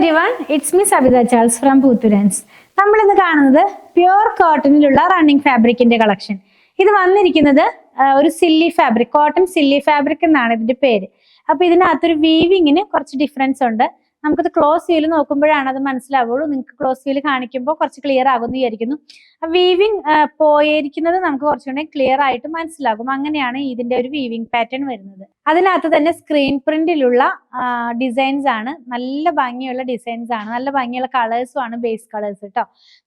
everyone, it's me Sabitha Charles from Putturans. നമ്മൾ ഇന്ന് കാണുന്നത് പ്യുർ കോട്ടണിലുള്ള റണ്ണിങ് ഫാബ്രിക്കിന്റെ കളക്ഷൻ. ഇത് വന്നിരിക്കുന്നത് ഒരു silly fabric, cotton silly fabric എന്നാണ് ഇതിന്റെ പേര്. അപ്പൊ ഇതിനകത്തൊരു വീവിങ്ങിന് കുറച്ച് ഡിഫറൻസ് ഉണ്ട്. നമുക്കത് ക്ലോസ് വ്യൂല് നോക്കുമ്പോഴാണ് അത് മനസ്സിലാവുള്ളൂ. നിങ്ങൾക്ക് ക്ലോസ് വ്യൂല് കാണിക്കുമ്പോൾ കുറച്ച് ക്ലിയർ ആകുമെന്ന് വിചാരിക്കുന്നു. വീവിങ് പോയിരിക്കുന്നത് നമുക്ക് കുറച്ചുകൂടെ ക്ലിയർ ആയിട്ട് മനസ്സിലാകും. അങ്ങനെയാണ് ഇതിന്റെ ഒരു വീവിങ് പാറ്റേൺ വരുന്നത്. അതിനകത്ത് തന്നെ സ്ക്രീൻ പ്രിന്റിലുള്ള ഡിസൈൻസ് ആണ്. നല്ല ഭംഗിയുള്ള ഡിസൈൻസ് ആണ്, നല്ല ഭംഗിയുള്ള കളേഴ്സും ആണ്. ബേസ് കളേഴ്സ് കേട്ടോ.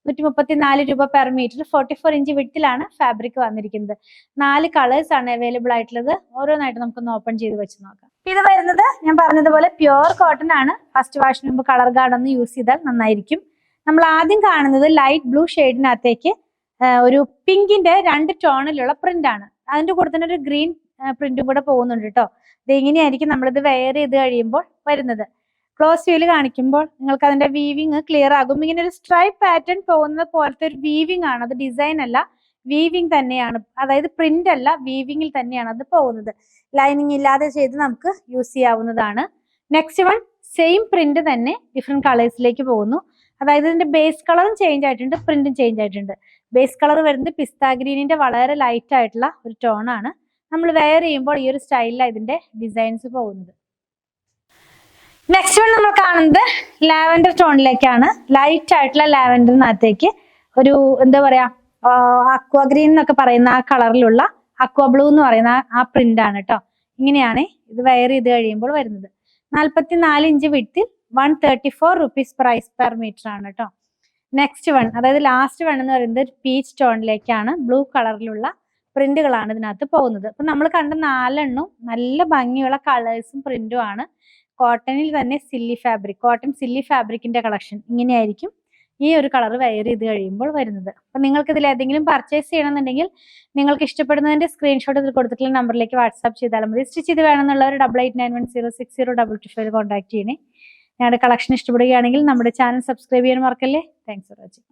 134 രൂപ പെർ മീറ്റർ. 44 ഇഞ്ച് വിഡ്ത്തിലാണ് ഫാബ്രിക് വന്നിരിക്കുന്നത്. 4 കളേഴ്സ് ആണ് അവൈലബിൾ ആയിട്ടുള്ളത്. ഓരോന്നായിട്ട് നമുക്കൊന്ന് ഓപ്പൺ ചെയ്ത് വെച്ച് നോക്കാം. ഇത് വരുന്നത് ഞാൻ പറഞ്ഞതുപോലെ പ്യുർ കോട്ടൺ ആണ്. ഫസ്റ്റ് വാഷിന് മുമ്പ് കളർ ഗാർഡ് ഒന്ന് യൂസ് ചെയ്താൽ നന്നായിരിക്കും. നമ്മൾ ആദ്യം കാണുന്നത് ലൈറ്റ് ബ്ലൂ ഷെയ്ഡിനകത്തേക്ക് ഒരു പിങ്കിന്റെ 2 ടോണിലുള്ള പ്രിന്റ് ആണ്. അതിന്റെ കൂടെ തന്നെ ഒരു ഗ്രീൻ പ്രിന്റും കൂടെ പോകുന്നുണ്ട് കേട്ടോ. ഇത് ഇങ്ങനെയായിരിക്കും നമ്മളിത് വെയർ ചെയ്ത് കഴിയുമ്പോൾ വരുന്നത്. ക്ലോസ് വ്യൂല് കാണിക്കുമ്പോൾ നിങ്ങൾക്ക് അതിന്റെ വീവിങ് ക്ലിയർ ആകും. ഇങ്ങനെ ഒരു സ്ട്രൈപ്പ് പാറ്റേൺ പോകുന്നത് പോലത്തെ ഒരു വീവിങ് ആണ്. അത് ഡിസൈൻ അല്ല, വീവിങ് തന്നെയാണ്. അതായത് പ്രിന്റ് അല്ല, വീവിങ്ങിൽ തന്നെയാണ് അത് പോകുന്നത്. ലൈനിങ് ഇല്ലാതെ ചെയ്ത് നമുക്ക് യൂസ് ചെയ്യാവുന്നതാണ്. നെക്സ്റ്റ് വൺ സെയിം പ്രിന്റ് തന്നെ ഡിഫറെന്റ് കളേഴ്സിലേക്ക് പോകുന്നു. അതായത് ഇതിന്റെ ബേസ് കളറും ചേഞ്ച് ആയിട്ടുണ്ട്, പ്രിന്റും ചേഞ്ച് ആയിട്ടുണ്ട്. ബേസ് കളർ വരുന്നത് പിസ്ത ഗ്രീനിന്റെ വളരെ ലൈറ്റ് ആയിട്ടുള്ള ഒരു ടോൺ ആണ്. നമ്മൾ വെയർ ചെയ്യുമ്പോൾ ഈ ഒരു സ്റ്റൈലിലാണ് ഇതിന്റെ ഡിസൈൻസ് പോകുന്നത്. നെക്സ്റ്റ് വൺ നമ്മൾ കാണുന്നത് ലാവൻഡർ ടോണിലേക്കാണ്. ലൈറ്റ് ആയിട്ടുള്ള ലാവൻഡറിനകത്തേക്ക് ഒരു എന്താ പറയാ അക്വ ഗ്രീൻ എന്നൊക്കെ പറയുന്ന ആ കളറിലുള്ള അക്വ ബ്ലൂ എന്ന് പറയുന്ന ആ പ്രിന്റ് ആണ് കേട്ടോ. ഇങ്ങനെയാണ് ഇത് വെയർ ചെയ്ത് കഴിയുമ്പോൾ വരുന്നത്. 44 ഇഞ്ച് വിഡ്ത്തിൽ 134 റുപ്പീസ് പ്രൈസ് പെർ മീറ്റർ ആണ് കേട്ടോ. നെക്സ്റ്റ് വൺ, അതായത് ലാസ്റ്റ് വൺ എന്ന് പറയുന്നത് പീച്ച് ടോണിലേക്കാണ്. ബ്ലൂ കളറിലുള്ള പ്രിന്റുകളാണ് ഇതിനകത്ത് പോകുന്നത്. അപ്പൊ നമ്മൾ കണ്ട 4 എണ്ണവും നല്ല ഭംഗിയുള്ള കളേഴ്സും പ്രിന്റും ആണ്. കോട്ടണിൽ തന്നെ സില്ലി ഫാബ്രിക്, കോട്ടൺ സില്ലി ഫാബ്രിക്കിന്റെ കളക്ഷൻ ഇങ്ങനെയായിരിക്കും ഈ ഒരു കളർ വെയർ ചെയ്ത് കഴിയുമ്പോൾ വരുന്നത്. അപ്പൊ നിങ്ങൾക്ക് ഇതിൽ ഏതെങ്കിലും പർച്ചേസ് ചെയ്യണമെന്നുണ്ടെങ്കിൽ നിങ്ങൾക്ക് ഇഷ്ടപ്പെടുന്നതിന്റെ സ്ക്രീൻഷോട്ട് ഇതിൽ കൊടുത്തിട്ടുള്ള നമ്പറിലേക്ക് വാട്സ്ആപ്പ് ചെയ്താൽ മതി. സ്റ്റിച്ച് ചെയ്ത് വേണമെന്നുള്ളവർ 8891060225 കോൺടാക്ട് ചെയ്യണേ. ഞങ്ങളുടെ കളക്ഷൻ ഇഷ്ടപ്പെടുകയാണെങ്കിൽ നമ്മുടെ ചാനൽ സബ്സ്ക്രൈബ് ചെയ്യാൻ മറക്കല്ലേ. Thanks for watching.